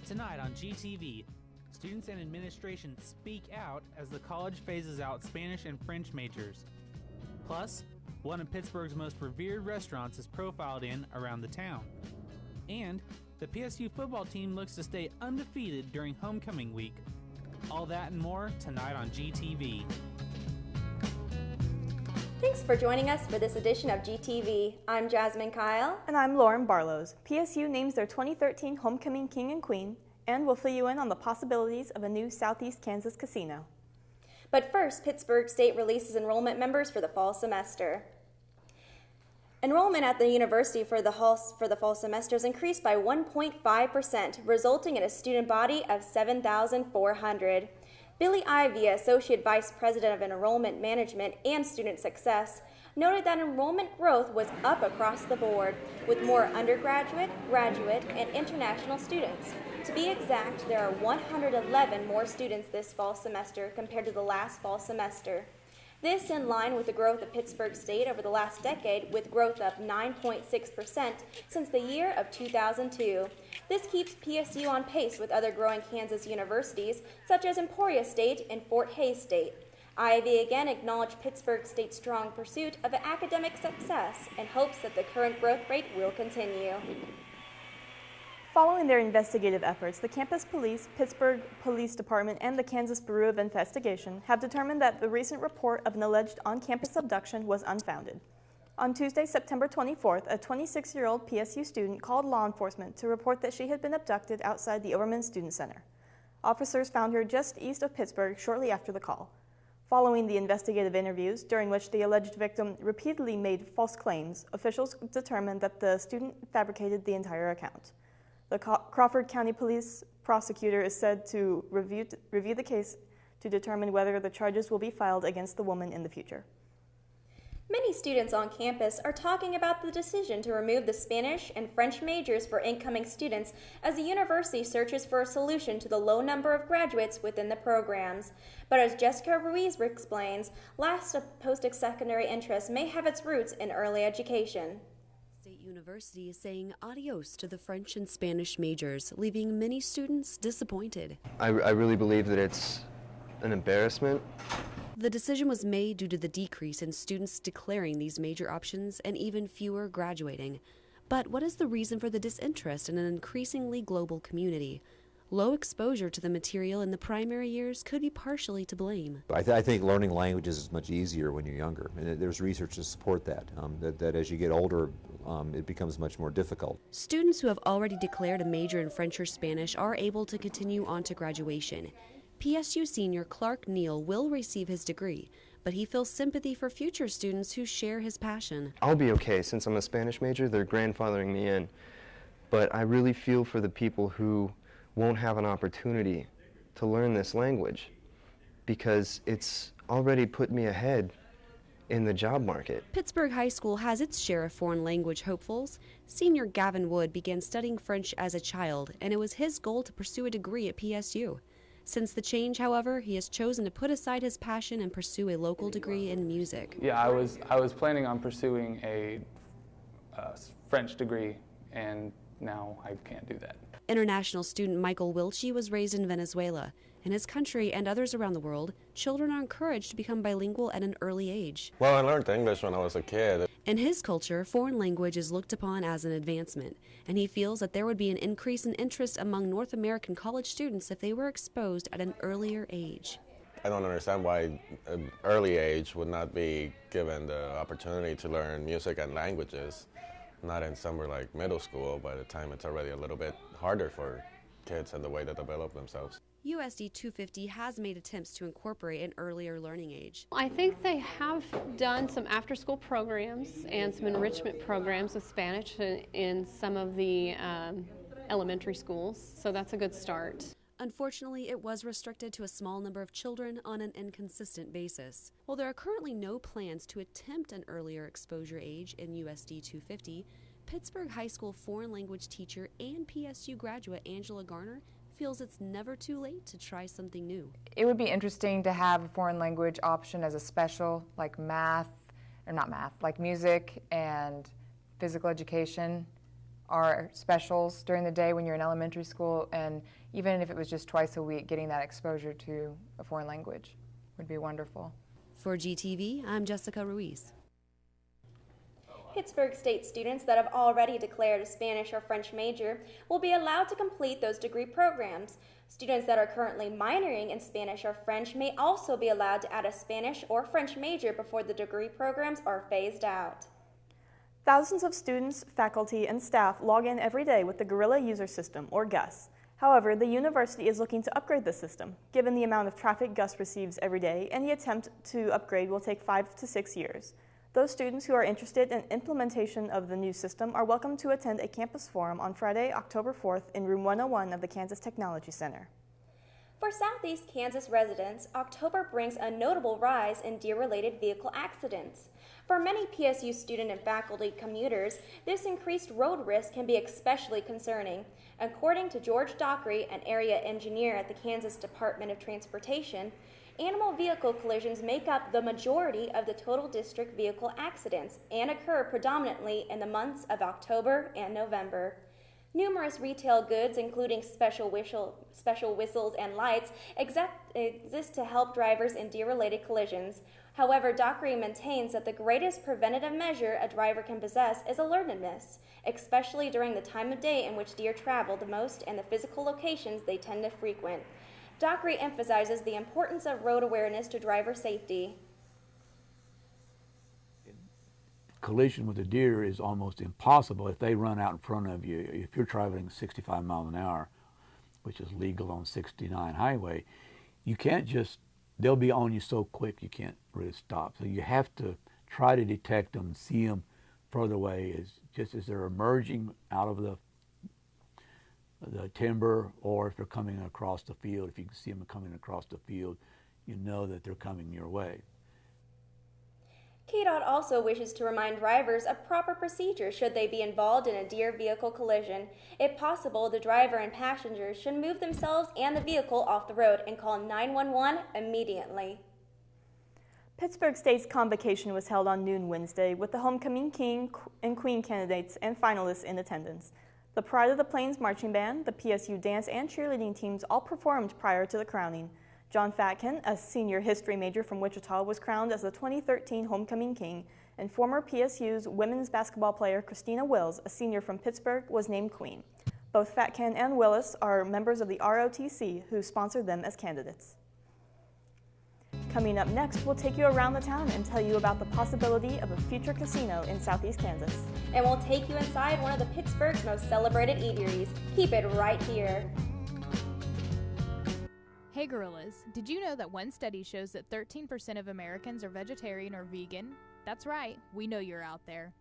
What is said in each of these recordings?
Tonight on GTV, students and administration speak out as the college phases out Spanish and French majors. Plus, one of Pittsburgh's most revered restaurants is profiled in around the town. And the PSU football team looks to stay undefeated during homecoming week. All that and more tonight on GTV. Thanks for joining us for this edition of GTV. I'm Jasmine Kyle. And I'm Lauren Barlows. PSU names their 2013 Homecoming King and Queen, and we'll fill you in on the possibilities of a new Southeast Kansas casino. But first, Pittsburgh State releases enrollment members for the fall semester. Enrollment at the university for the fall semester has increased by 1.5%, resulting in a student body of 7,400. Billy Ivey, Associate Vice President of Enrollment Management and Student Success, noted that enrollment growth was up across the board, with more undergraduate, graduate, and international students. To be exact, there are 111 more students this fall semester compared to the last fall semester. This in line with the growth of Pittsburgh State over the last decade, with growth of 9.6% since the year of 2002. This keeps PSU on pace with other growing Kansas universities, such as Emporia State and Fort Hays State. Ivy again acknowledged Pittsburgh State's strong pursuit of academic success and hopes that the current growth rate will continue. Following their investigative efforts, the campus police, Pittsburgh Police Department, and the Kansas Bureau of Investigation have determined that the recent report of an alleged on-campus abduction was unfounded. On Tuesday, September 24th, a 26-year-old PSU student called law enforcement to report that she had been abducted outside the Overman Student Center. Officers found her just east of Pittsburgh shortly after the call. Following the investigative interviews, during which the alleged victim repeatedly made false claims, officials determined that the student fabricated the entire account. The Crawford County Police prosecutor is said to review the case to determine whether the charges will be filed against the woman in the future. Many students on campus are talking about the decision to remove the Spanish and French majors for incoming students as the university searches for a solution to the low number of graduates within the programs. But as Jessica Ruiz explains, last post-secondary interest may have its roots in early education. State University is saying adios to the French and Spanish majors, leaving many students disappointed. I really believe that it's an embarrassment. The decision was made due to the decrease in students declaring these major options and even fewer graduating. But what is the reason for the disinterest in an increasingly global community? Low exposure to the material in the primary years could be partially to blame. I think learning languages is much easier when you're younger, and there's research to support that, that as you get older, it becomes much more difficult. Students who have already declared a major in French or Spanish are able to continue on to graduation. PSU senior Clark Neal will receive his degree, but he feels sympathy for future students who share his passion. I'll be okay since I'm a Spanish major. They're grandfathering me in. But I really feel for the people who won't have an opportunity to learn this language because it's already put me ahead in the job market. Pittsburgh High School has its share of foreign language hopefuls. Senior Gavin Wood began studying French as a child, and it was his goal to pursue a degree at PSU. Since the change, however, he has chosen to put aside his passion and pursue a local degree in music. Yeah, I was planning on pursuing a French degree, and now I can't do that. International student Michael Wilchie was raised in Venezuela. In his country and others around the world, children are encouraged to become bilingual at an early age. Well, I learned English when I was a kid. In his culture, foreign language is looked upon as an advancement, and he feels that there would be an increase in interest among North American college students if they were exposed at an earlier age. I don't understand why an early age would not be given the opportunity to learn music and languages. Not in somewhere like middle school. By the time it's already a little bit harder for kids and the way they develop themselves. USD 250 has made attempts to incorporate an earlier learning age. I think they have done some after-school programs and some enrichment programs with Spanish in some of the elementary schools, so that's a good start. Unfortunately, it was restricted to a small number of children on an inconsistent basis. While there are currently no plans to attempt an earlier exposure age in USD 250, Pittsburgh High School foreign language teacher and PSU graduate Angela Garner feels it's never too late to try something new. It would be interesting to have a foreign language option as a special, like like music and physical education. our specials during the day when you're in elementary school, and even if it was just twice a week, getting that exposure to a foreign language would be wonderful. For GTV, I'm Jessica Ruiz. Pittsburg State students that have already declared a Spanish or French major will be allowed to complete those degree programs. Students that are currently minoring in Spanish or French may also be allowed to add a Spanish or French major before the degree programs are phased out. Thousands of students, faculty, and staff log in every day with the Gorilla User System, or GUS. However, the university is looking to upgrade the system. Given the amount of traffic GUS receives every day, any attempt to upgrade will take 5 to 6 years. Those students who are interested in implementation of the new system are welcome to attend a campus forum on Friday, October 4th in room 101 of the Kansas Technology Center. For Southeast Kansas residents, October brings a notable rise in deer-related vehicle accidents. For many PSU student and faculty commuters, this increased road risk can be especially concerning. According to George Dockery, an area engineer at the Kansas Department of Transportation, animal vehicle collisions make up the majority of the total district vehicle accidents and occur predominantly in the months of October and November. Numerous retail goods, including special whistles and lights, exist to help drivers in deer-related collisions. However, Dockery maintains that the greatest preventative measure a driver can possess is alertness, especially during the time of day in which deer travel the most and the physical locations they tend to frequent. Dockery emphasizes the importance of road awareness to driver safety. Collision with a deer is almost impossible if they run out in front of you. If you're traveling 65 miles an hour, which is legal on 69 highway, you can't just, they'll be on you so quick you can't really stop. So you have to try to detect them, see them further away just as they're emerging out of the timber, or if they're coming across the field. If you can see them coming across the field, you know that they're coming your way. KDOT also wishes to remind drivers of proper procedures should they be involved in a deer vehicle collision. If possible, the driver and passengers should move themselves and the vehicle off the road and call 911 immediately. Pittsburg State's convocation was held on noon Wednesday with the homecoming king and queen candidates and finalists in attendance. The Pride of the Plains Marching Band, the PSU dance and cheerleading teams all performed prior to the crowning. John Fatkin, a senior history major from Wichita, was crowned as the 2013 Homecoming King, and former PSU's women's basketball player Christina Wills, a senior from Pittsburgh, was named Queen. Both Fatkin and Willis are members of the ROTC, who sponsored them as candidates. Coming up next, we'll take you around the town and tell you about the possibility of a future casino in Southeast Kansas. And we'll take you inside one of the Pittsburgh's most celebrated eateries. Keep it right here. Hey Gorillas, did you know that one study shows that 13% of Americans are vegetarian or vegan? That's right, we know you're out there.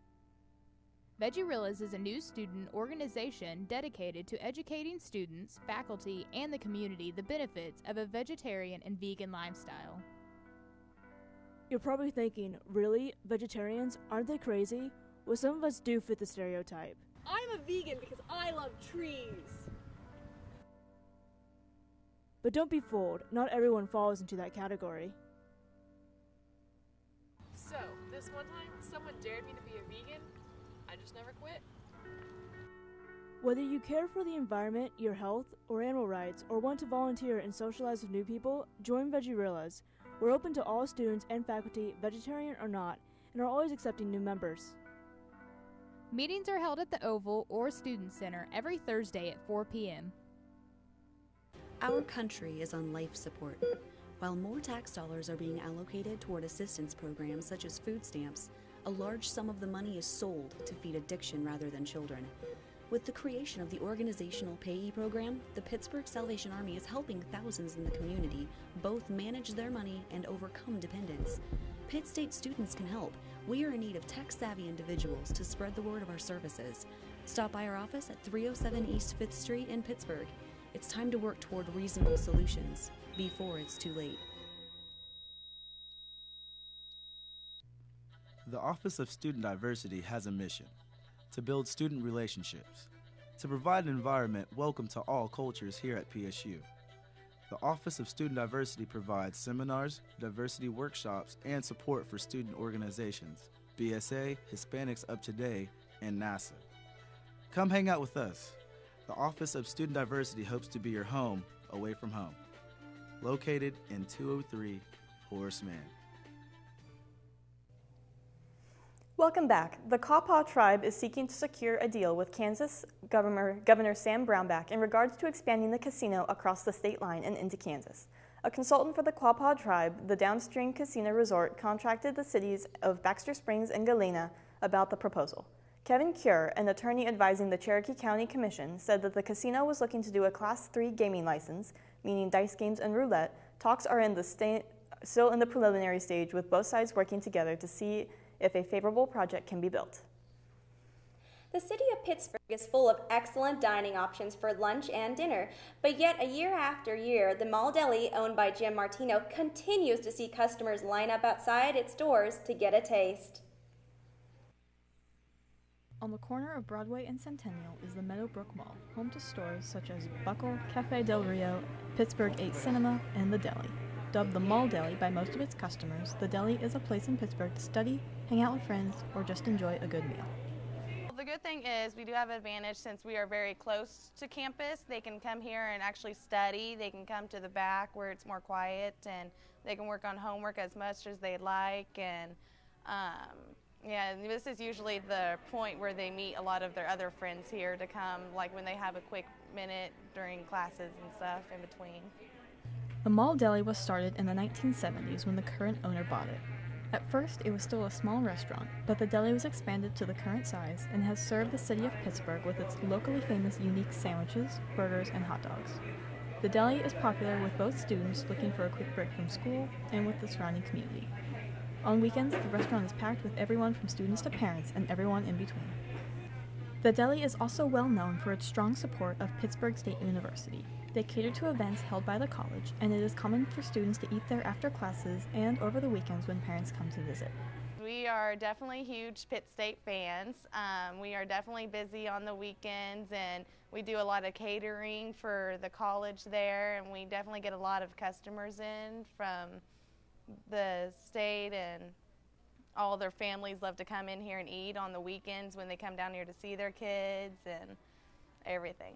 Vegorillas is a new student organization dedicated to educating students, faculty, and the community the benefits of a vegetarian and vegan lifestyle. You're probably thinking, really? Vegetarians? Aren't they crazy? Well, some of us do fit the stereotype. I'm a vegan because I love trees. But don't be fooled, not everyone falls into that category. So, this one time, someone dared me to be a vegan. I just never quit. Whether you care for the environment, your health, or animal rights, or want to volunteer and socialize with new people, join Vegorillas. We're open to all students and faculty, vegetarian or not, and are always accepting new members. Meetings are held at the Oval or Student Center every Thursday at 4 p.m. Our country is on life support. While more tax dollars are being allocated toward assistance programs such as food stamps, a large sum of the money is sold to feed addiction rather than children. With the creation of the organizational payee program, the Pittsburgh Salvation Army is helping thousands in the community both manage their money and overcome dependence. Pitt State students can help. We are in need of tech-savvy individuals to spread the word of our services. Stop by our office at 307 East 5th Street in Pittsburgh. It's time to work toward reasonable solutions before it's too late. The Office of Student Diversity has a mission: to build student relationships, to provide an environment welcome to all cultures here at PSU. The Office of Student Diversity provides seminars, diversity workshops, and support for student organizations, BSA, Hispanics Up Today, and NASA. Come hang out with us. The Office of Student Diversity hopes to be your home away from home. Located in 203 Horace Mann. Welcome back. The Quapaw tribe is seeking to secure a deal with Kansas Governor Sam Brownback in regards to expanding the casino across the state line and into Kansas. A consultant for the Quapaw tribe, the Downstream Casino Resort, contracted the cities of Baxter Springs and Galena about the proposal. Kevin Cure, an attorney advising the Cherokee County Commission, said that the casino was looking to do a Class 3 gaming license, meaning dice games and roulette. Talks are still in the preliminary stage, with both sides working together to see if a favorable project can be built. The city of Pittsburgh is full of excellent dining options for lunch and dinner, but yet a year after year, the Mall Deli, owned by Jim Martino, continues to see customers line up outside its doors to get a taste. On the corner of Broadway and Centennial is the Meadowbrook Mall, home to stores such as Buckle, Cafe Del Rio, Pittsburgh 8 Cinema, and the Deli. Dubbed the Mall Deli by most of its customers, the Deli is a place in Pittsburgh to study, hang out with friends, or just enjoy a good meal. The good thing is we do have an advantage since we are very close to campus. They can come here and actually study. They can come to the back where it's more quiet, and they can work on homework as much as they'd like. And yeah, this is usually the point where they meet a lot of their other friends here to come, like when they have a quick minute during classes and stuff in between. The Mall Deli was started in the 1970s when the current owner bought it. At first, it was still a small restaurant, but the deli was expanded to the current size and has served the city of Pittsburgh with its locally famous unique sandwiches, burgers, and hot dogs. The deli is popular with both students looking for a quick break from school and with the surrounding community. On weekends, the restaurant is packed with everyone from students to parents and everyone in between. The deli is also well known for its strong support of Pittsburgh State University. They cater to events held by the college, and it is common for students to eat there after classes and over the weekends when parents come to visit. We are definitely huge Pitt State fans. We are definitely busy on the weekends, and we do a lot of catering for the college there, and we definitely get a lot of customers in from the state, and all their families love to come in here and eat on the weekends when they come down here to see their kids and everything.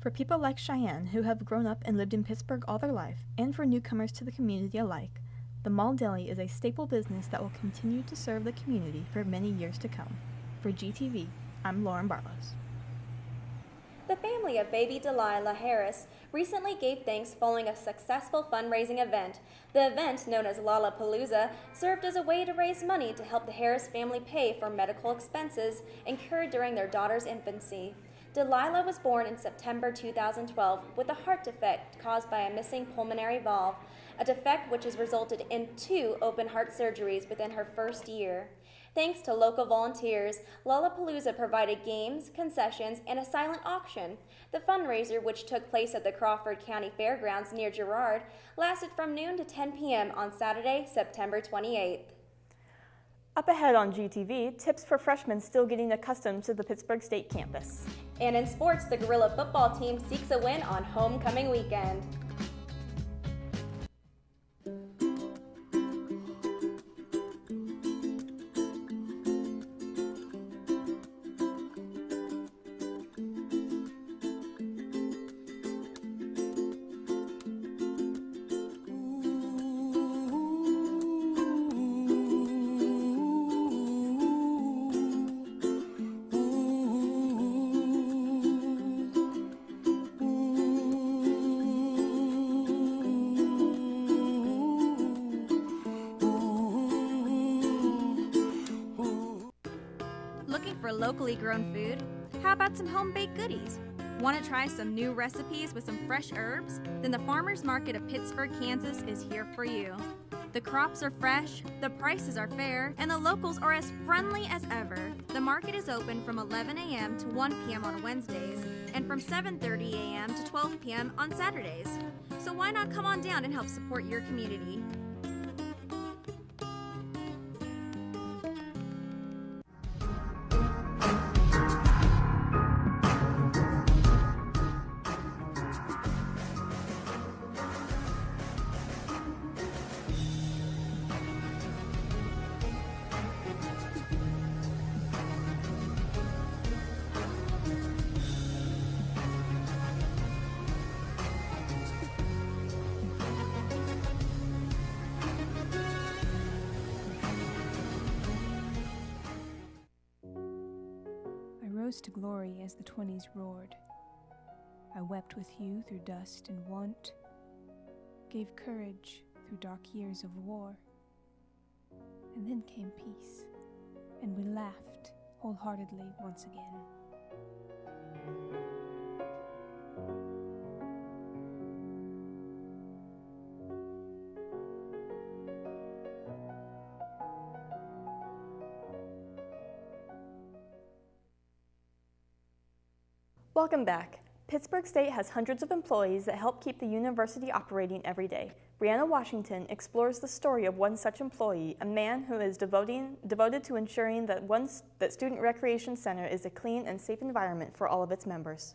For people like Cheyenne, who have grown up and lived in Pittsburgh all their life, and for newcomers to the community alike, the Mall Deli is a staple business that will continue to serve the community for many years to come. For GTV, I'm Lauren Barlows. The family of baby Delilah Harris recently gave thanks following a successful fundraising event. The event, known as Lollapalooza, served as a way to raise money to help the Harris family pay for medical expenses incurred during their daughter's infancy. Delilah was born in September 2012 with a heart defect caused by a missing pulmonary valve, a defect which has resulted in 2 open heart surgeries within her first year. Thanks to local volunteers, Lollapalooza provided games, concessions, and a silent auction. The fundraiser, which took place at the Crawford County Fairgrounds near Girard, lasted from noon to 10 p.m. on Saturday, September 28th. Up ahead on GTV, tips for freshmen still getting accustomed to the Pittsburgh State campus. And in sports, the Gorilla football team seeks a win on homecoming weekend. For locally grown food? How about some home-baked goodies? Want to try some new recipes with some fresh herbs? Then the Farmers Market of Pittsburgh, Kansas is here for you. The crops are fresh, the prices are fair, and the locals are as friendly as ever. The market is open from 11 a.m. to 1 p.m. on Wednesdays and from 7:30 a.m. to 12 p.m. on Saturdays. So why not come on down and help support your community? rose to glory as the 20s roared. I wept with you through dust and want, gave courage through dark years of war. And then came peace, and we laughed wholeheartedly once again. Welcome back. Pittsburg State has hundreds of employees that help keep the university operating every day. Brianna Washington explores the story of one such employee, a man who is devoted to ensuring that Student Recreation Center is a clean and safe environment for all of its members.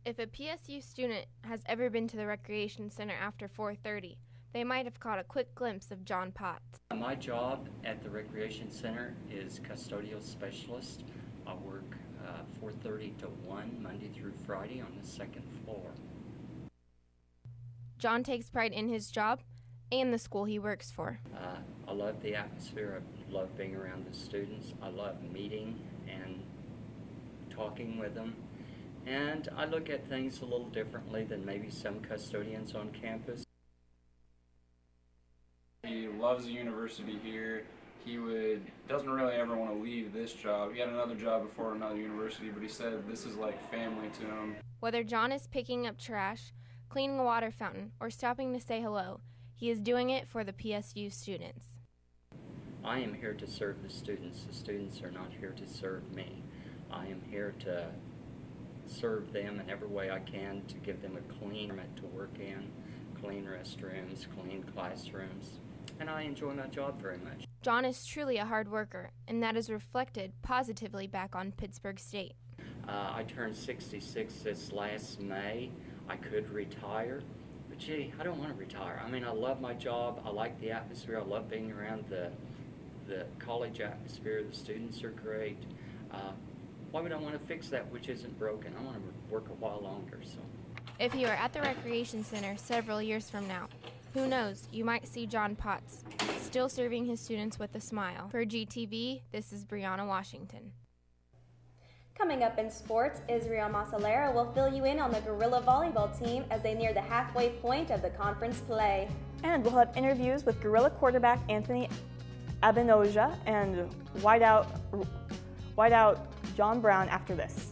If a PSU student has ever been to the Recreation Center after 4:30, they might have caught a quick glimpse of John Potts. My job at the Recreation Center is custodial specialist. I work 4:30 to 1 Monday through Friday on the second floor. John takes pride in his job and the school he works for. I love the atmosphere. I love being around the students. I love meeting and talking with them. And I look at things a little differently than maybe some custodians on campus. He loves the university here. He doesn't really ever want to leave this job. He had another job before another university, but he said this is like family to him. Whether John is picking up trash, cleaning a water fountain, or stopping to say hello, he is doing it for the PSU students. I am here to serve the students. The students are not here to serve me. I am here to serve them in every way I can, to give them a clean environment to work in, clean restrooms, clean classrooms, and I enjoy my job very much. John is truly a hard worker, and that is reflected positively back on Pittsburg State. I turned 66 this last May. I could retire, but gee, I don't want to retire. I mean, I love my job. I like the atmosphere. I love being around the college atmosphere. The students are great. Why would I want to fix that which isn't broken? I want to work a while longer. So, if you are at the Recreation Center several years from now, who knows, you might see John Potts, still serving his students with a smile. For GTV, this is Brianna Washington. Coming up in sports, Israel Masalera will fill you in on the Gorilla volleyball team as they near the halfway point of the conference play. And we'll have interviews with Gorilla quarterback Anthony Abenoja and wideout John Brown after this.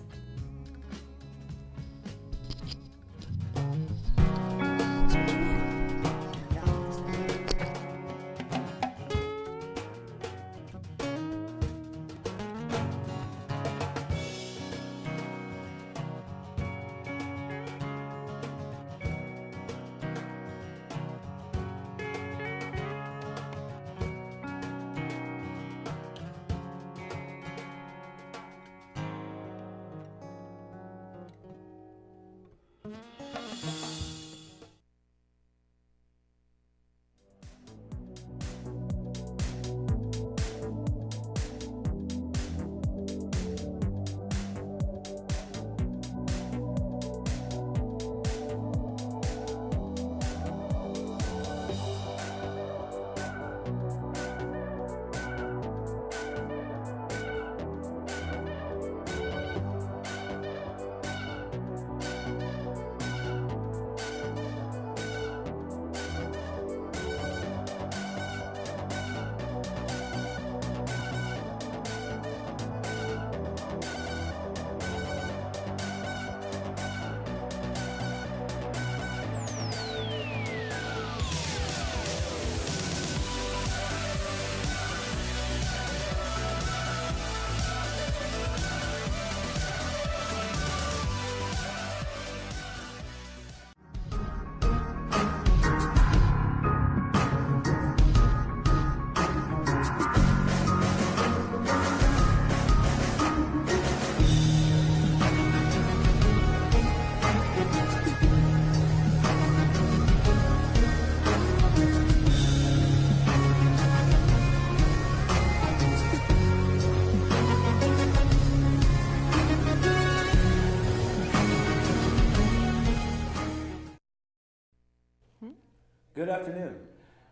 Good afternoon.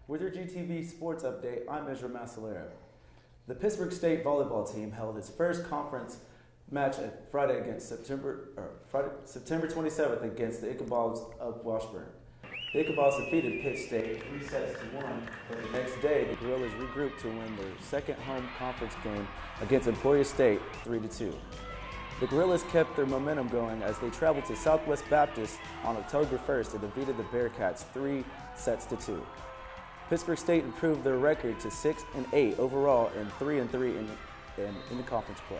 With your GTV Sports Update, I'm Israel Masalera. The Pittsburgh State volleyball team held its first conference match at September 27th against the Ichabals of Washburn. The Ichabals defeated Pitt State 3-1, but the next day the Gorillas regrouped to win their second home conference game against Emporia State 3-2. The Gorillas kept their momentum going as they traveled to Southwest Baptist on October 1st and defeated the Bearcats 3-2. Pittsburgh State improved their record to 6-8 overall and 3-3 in the conference play.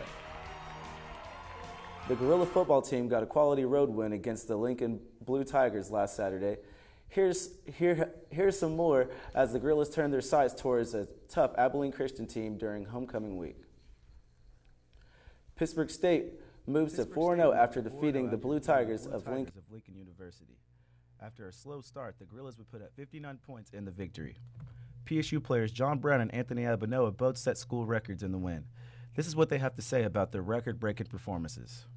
The Gorilla football team got a quality road win against the Lincoln Blue Tigers last Saturday. Here's some more as the Gorillas turn their sights towards a tough Abilene Christian team during homecoming week. Pittsburgh State moves to 4-0 after defeating the Blue Tigers of Lincoln University. After a slow start, the Gorillas would put up 59 points in the victory. PSU players John Brown and Anthony Abinoa both set school records in the win. This is what they have to say about their record-breaking performances.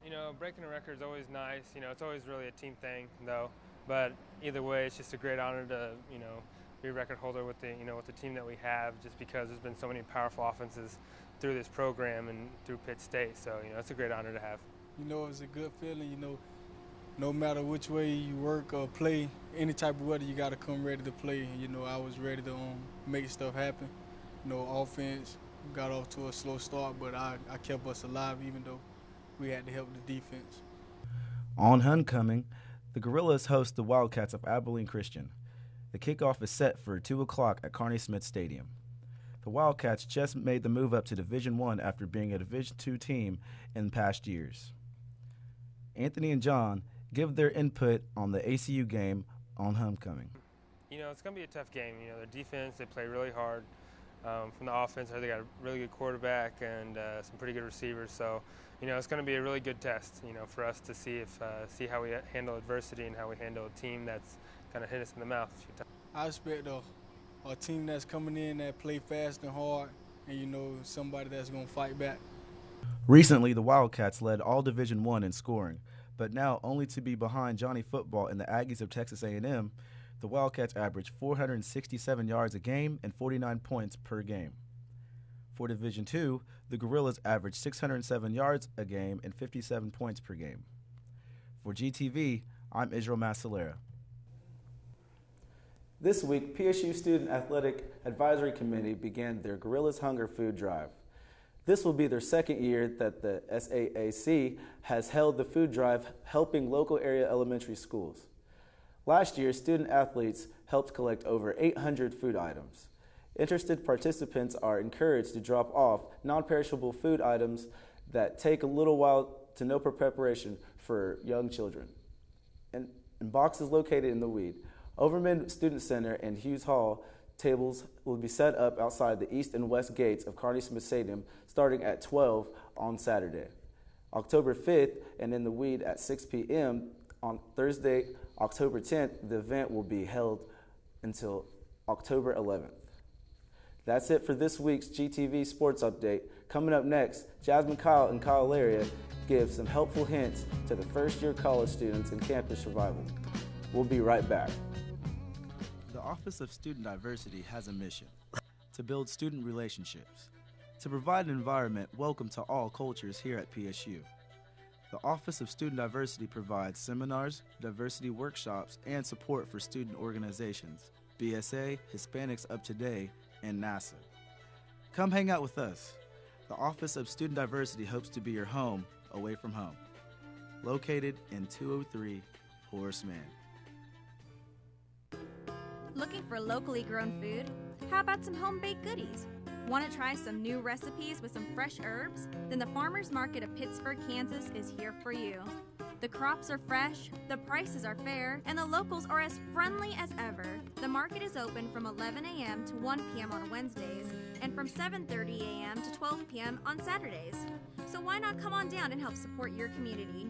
You know, breaking a record is always nice. You know, it's always really a team thing, though. But either way, it's just a great honor to, you know, be a record holder with the, you know, with the team that we have, just because there's been so many powerful offenses through this program and through Pitt State. So, you know, it's a great honor to have. You know, it's a good feeling. You know, no matter which way you work or play, any type of weather, you got to come ready to play. You know, I was ready to make stuff happen. You know, offense got off to a slow start, but I kept us alive even though we had to help the defense. On homecoming, the Gorillas host the Wildcats of Abilene Christian. The kickoff is set for 2 o'clock at Carney Smith Stadium. The Wildcats just made the move up to Division I after being a Division II team in past years. Anthony and John give their input on the ACU game on homecoming. You know, it's going to be a tough game. You know, their defense, they play really hard. From the offense, they got a really good quarterback and some pretty good receivers. So, you know, it's going to be a really good test, you know, for us to see how we handle adversity and how we handle a team that's kind of hit us in the mouth a few times. I expect a team that's coming in that play fast and hard, and, you know, somebody that's going to fight back. Recently, the Wildcats led all Division I in scoring, but now only to be behind Johnny Football and the Aggies of Texas A&M. The Wildcats average 467 yards a game and 49 points per game. For Division II, the Gorillas average 607 yards a game and 57 points per game. For GTV, I'm Israel Masalera. This week, PSU Student Athletic Advisory Committee began their Gorillas Hunger Food Drive. This will be their second year that the SAAC has held the food drive, helping local area elementary schools. Last year, student athletes helped collect over 800 food items. Interested participants are encouraged to drop off non-perishable food items that take a little while to no preparation for young children. And boxes located in the weed. Overman Student Center and Hughes Hall tables will be set up outside the east and west gates of Carney Smith Stadium starting at 12 on Saturday, October 5th, and in the weed at 6 p.m. on Thursday, October 10th. The event will be held until October 11th. That's it for this week's GTV Sports Update. Coming up next, Jasmine Kyle and Kyle Laria give some helpful hints to the first-year college students in campus survival. We'll be right back. The Office of Student Diversity has a mission: to build student relationships, to provide an environment welcome to all cultures here at PSU. The Office of Student Diversity provides seminars, diversity workshops, and support for student organizations, BSA, Hispanics Up Today, and NASA. Come hang out with us. The Office of Student Diversity hopes to be your home away from home. Located in 203 Horace Mann. Looking for locally grown food? How about some home-baked goodies? Want to try some new recipes with some fresh herbs? Then the Farmers Market of Pittsburgh, Kansas is here for you. The crops are fresh, the prices are fair, and the locals are as friendly as ever. The market is open from 11 a.m. to 1 p.m. on Wednesdays and from 7:30 a.m. to 12 p.m. on Saturdays. So why not come on down and help support your community?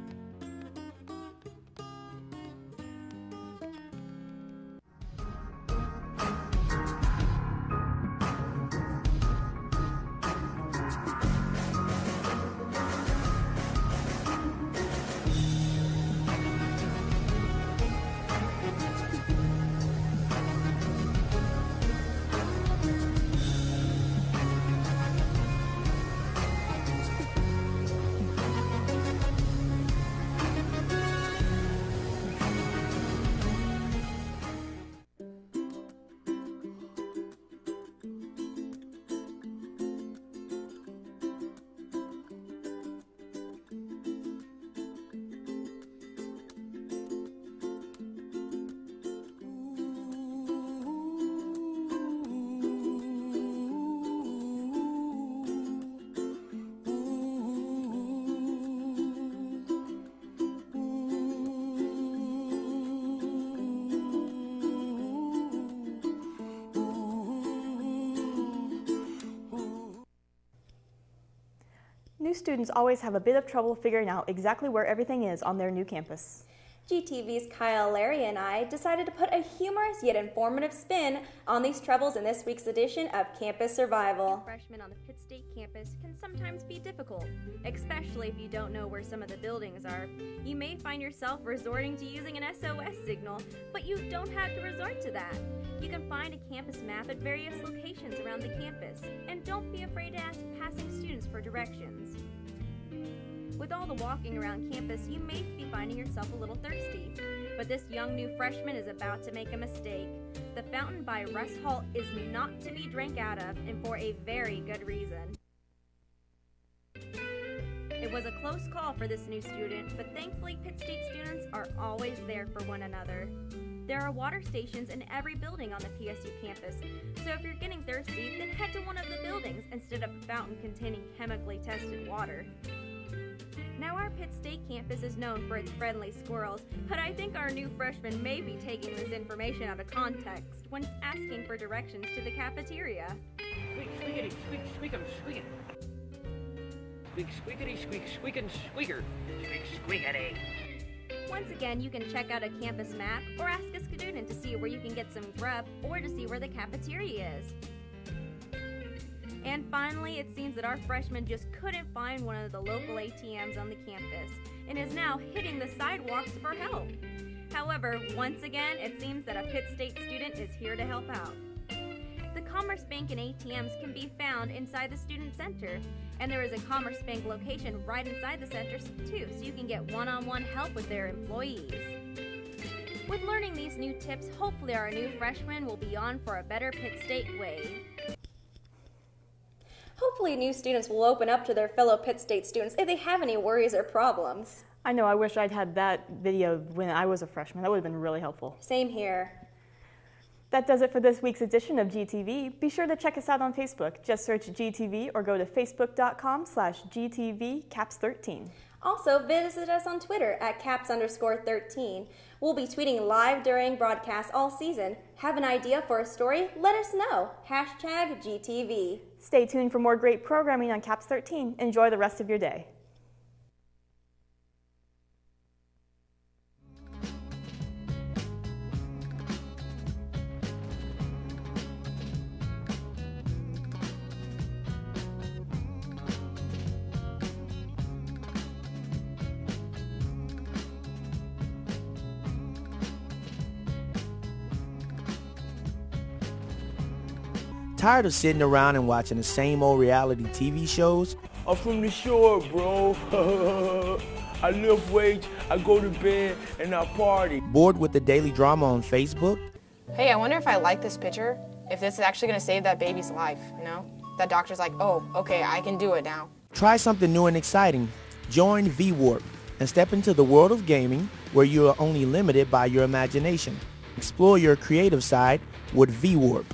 new students always have a bit of trouble figuring out exactly where everything is on their new campus. GTV's Kyle, Larry, and I decided to put a humorous yet informative spin on these troubles in this week's edition of Campus Survival. Freshmen on the Pitt State campus can sometimes be difficult, especially if you don't know where some of the buildings are. You may find yourself resorting to using an SOS signal, but you don't have to resort to that. You can find a campus map at various locations around the campus, and don't be afraid to ask passing students for directions. With all the walking around campus, you may be finding yourself a little thirsty. But this young new freshman is about to make a mistake. The fountain by Russ Hall is not to be drank out of, and for a very good reason. It was a close call for this new student, but thankfully Pitt State students are always there for one another. There are water stations in every building on the PSU campus, so if you're getting thirsty, then head to one of the buildings instead of a fountain containing chemically tested water. Now our Pitt State campus is known for its friendly squirrels, but I think our new freshmen may be taking this information out of context when asking for directions to the cafeteria. Squeak, squeakity, squeak, squeakum, squeakin'. Squeak, squeakity, squeak, squeakin', squeaker. Squeak, squeakity. Once again, you can check out a campus map or ask a student to see where you can get some grub or to see where the cafeteria is. And finally, it seems that our freshman just couldn't find one of the local ATMs on the campus and is now hitting the sidewalks for help. However, once again, it seems that a Pitt State student is here to help out. The Commerce Bank and ATMs can be found inside the Student Center, and there is a Commerce Bank location right inside the center too, so you can get one-on-one help with their employees. With learning these new tips, hopefully our new freshmen will be on for a better Pitt State way. Hopefully new students will open up to their fellow Pitt State students if they have any worries or problems. I know, I wish I'd had that video when I was a freshman. That would have been really helpful. Same here. That does it for this week's edition of GTV. Be sure to check us out on Facebook. Just search GTV or go to facebook.com/GTVCaps13. Also, visit us on Twitter at @caps_13. We'll be tweeting live during broadcasts all season. Have an idea for a story? Let us know. #GTV. Stay tuned for more great programming on Caps 13. Enjoy the rest of your day. Tired of sitting around and watching the same old reality TV shows? I'm from the shore, bro. I lift weights, I go to bed, and I party. Bored with the daily drama on Facebook? Hey, I wonder if I like this picture, if this is actually going to save that baby's life, you know? That doctor's like, oh, okay, I can do it now. Try something new and exciting. Join V-Warp and step into the world of gaming where you are only limited by your imagination. Explore your creative side with V-Warp.